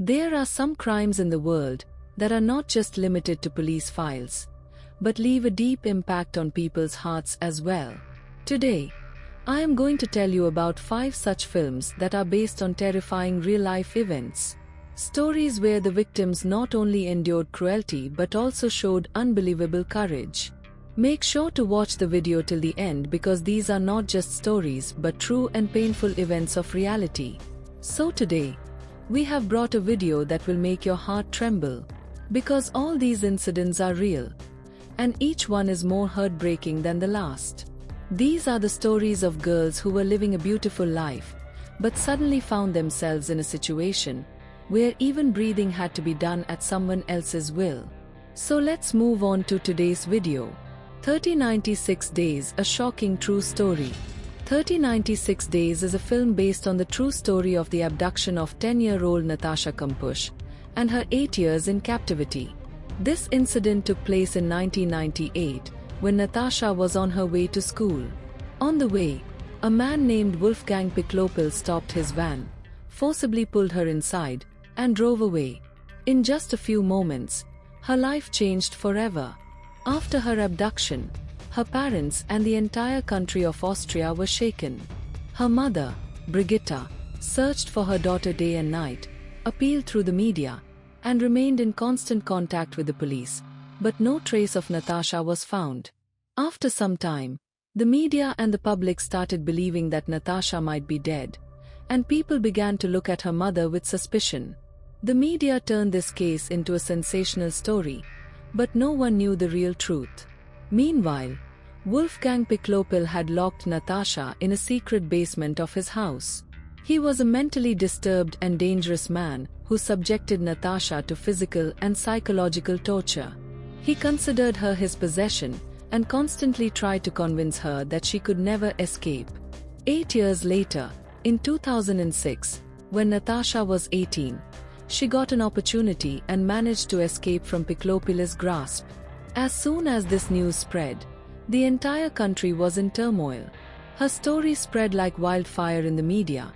There are some crimes in the world that are not just limited to police files, but leave a deep impact on people's hearts as well. Today, I am going to tell you about 5 such films that are based on terrifying real-life events. Stories where the victims not only endured cruelty but also showed unbelievable courage. Make sure to watch the video till the end because these are not just stories but true and painful events of reality. So today, we have brought a video that will make your heart tremble, because all these incidents are real, and each one is more heartbreaking than the last. These are the stories of girls who were living a beautiful life, but suddenly found themselves in a situation where even breathing had to be done at someone else's will. So let's move on to today's video. 3096 Days, a shocking true story. 3096 Days is a film based on the true story of the abduction of 10-year-old Natascha Kampusch and her 8 years in captivity. This incident took place in 1998 when Natascha was on her way to school. On the way, a man named Wolfgang Piklopil stopped his van, forcibly pulled her inside, and drove away. In just a few moments, her life changed forever. After her abduction, her parents and the entire country of Austria were shaken. Her mother, Brigitta, searched for her daughter day and night, appealed through the media, and remained in constant contact with the police, but no trace of Natascha was found. After some time, the media and the public started believing that Natascha might be dead, and people began to look at her mother with suspicion. The media turned this case into a sensational story, but no one knew the real truth. Meanwhile, Wolfgang Piklopil had locked Natascha in a secret basement of his house. He was a mentally disturbed and dangerous man who subjected Natascha to physical and psychological torture. He considered her his possession and constantly tried to convince her that she could never escape. 8 years later, in 2006, when Natascha was 18, she got an opportunity and managed to escape from Piklopil's grasp. As soon as this news spread, the entire country was in turmoil. Her story spread like wildfire in the media,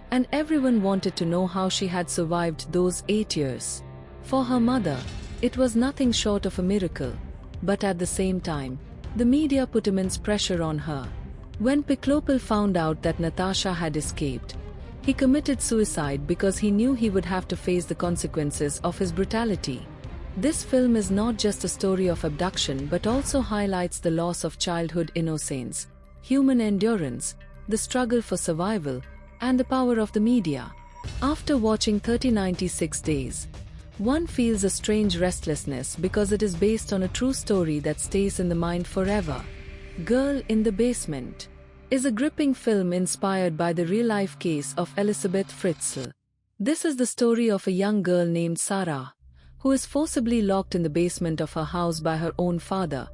and everyone wanted to know how she had survived those 8 years. For her mother, it was nothing short of a miracle, but at the same time, the media put immense pressure on her. When Piklopil found out that Natascha had escaped, he committed suicide because he knew he would have to face the consequences of his brutality. This film is not just a story of abduction but also highlights the loss of childhood innocence, human endurance, the struggle for survival, and the power of the media. After watching 3096 Days, one feels a strange restlessness because it is based on a true story that stays in the mind forever. Girl in the Basement is a gripping film inspired by the real-life case of Elisabeth Fritzl. This is the story of a young girl named Sarah, who is forcibly locked in the basement of her house by her own father,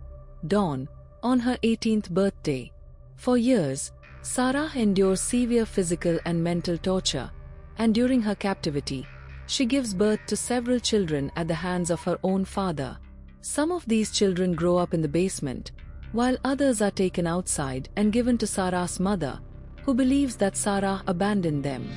Don, on her 18th birthday. For years, Sarah endures severe physical and mental torture, and during her captivity, she gives birth to several children at the hands of her own father. Some of these children grow up in the basement, while others are taken outside and given to Sarah's mother, who believes that Sarah abandoned them.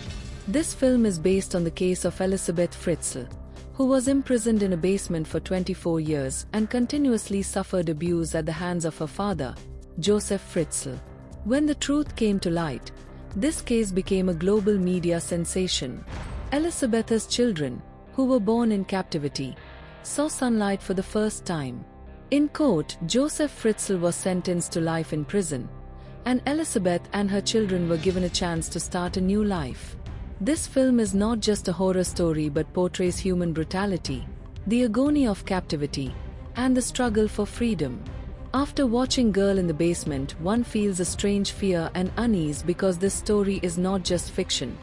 This film is based on the case of Elisabeth Fritzl, who was imprisoned in a basement for 24 years and continuously suffered abuse at the hands of her father, Joseph Fritzl. When the truth came to light, this case became a global media sensation. Elisabeth's children, who were born in captivity, saw sunlight for the first time. In court, Joseph Fritzl was sentenced to life in prison, and Elisabeth and her children were given a chance to start a new life. This film is not just a horror story but portrays human brutality, the agony of captivity, and the struggle for freedom. After watching Girl in the Basement, one feels a strange fear and unease because this story is not just fiction.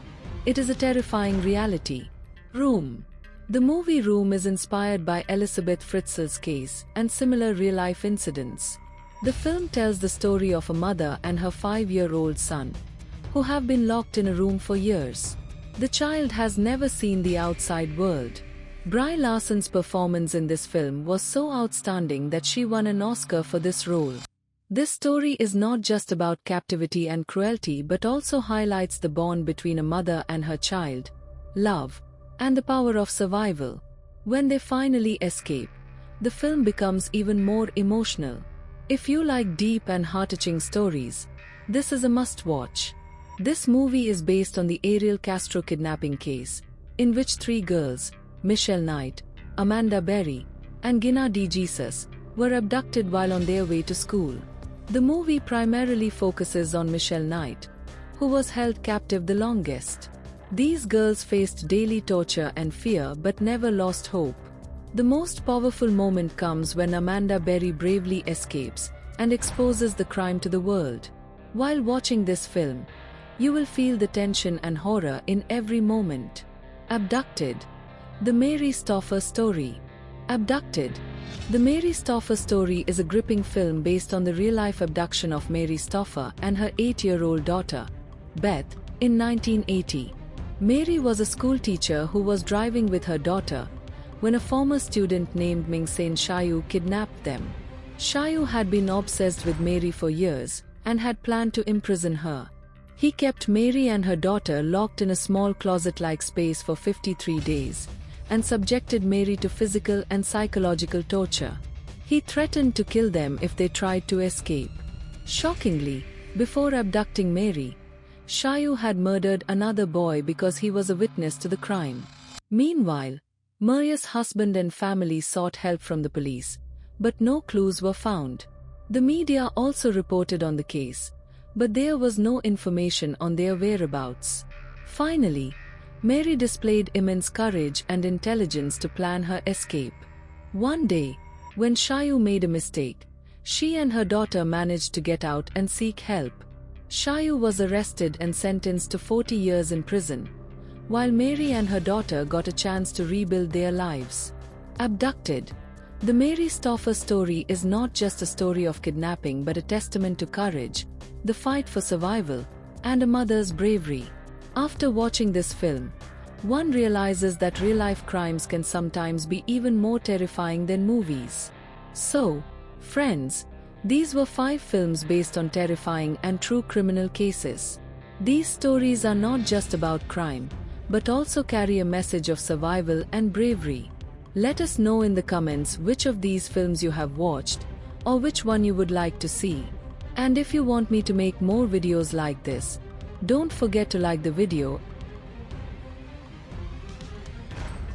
It is a terrifying reality. Room. The movie Room is inspired by Elisabeth Fritzl's case and similar real-life incidents. The film tells the story of a mother and her 5-year-old son, who have been locked in a room for years. The child has never seen the outside world. Brie Larson's performance in this film was so outstanding that she won an Oscar for this role. This story is not just about captivity and cruelty but also highlights the bond between a mother and her child, love, and the power of survival. When they finally escape, the film becomes even more emotional. If you like deep and heart-touching stories, this is a must-watch. This movie is based on the Ariel Castro kidnapping case, in which 3 girls, Michelle Knight, Amanda Berry, and Gina De Jesus, were abducted while on their way to school. The movie primarily focuses on Michelle Knight, who was held captive the longest. These girls faced daily torture and fear but never lost hope. The most powerful moment comes when Amanda Berry bravely escapes and exposes the crime to the world. While watching this film, you will feel the tension and horror in every moment. Abducted. The Mary Stauffer Story. Abducted. The Mary Stauffer Story is a gripping film based on the real-life abduction of Mary Stauffer and her 8-year-old daughter, Beth, in 1980. Mary was a schoolteacher who was driving with her daughter when a former student named Mingsen Shayu kidnapped them. Shayu had been obsessed with Mary for years and had planned to imprison her. He kept Mary and her daughter locked in a small closet-like space for 53 days and subjected Mary to physical and psychological torture. He threatened to kill them if they tried to escape. Shockingly, before abducting Mary, Shayu had murdered another boy because he was a witness to the crime. Meanwhile, Mary's husband and family sought help from the police, but no clues were found. The media also reported on the case, but there was no information on their whereabouts. Finally, Mary displayed immense courage and intelligence to plan her escape. One day, when Shayu made a mistake, she and her daughter managed to get out and seek help. Shayu was arrested and sentenced to 40 years in prison, while Mary and her daughter got a chance to rebuild their lives. Abducted. The Mary Stauffer Story is not just a story of kidnapping but a testament to courage, the fight for survival, and a mother's bravery. After watching this film, one realizes that real-life crimes can sometimes be even more terrifying than movies. So, friends, these were 5 films based on terrifying and true criminal cases. These stories are not just about crime, but also carry a message of survival and bravery. Let us know in the comments which of these films you have watched, or which one you would like to see. And if you want me to make more videos like this, don't forget to like the video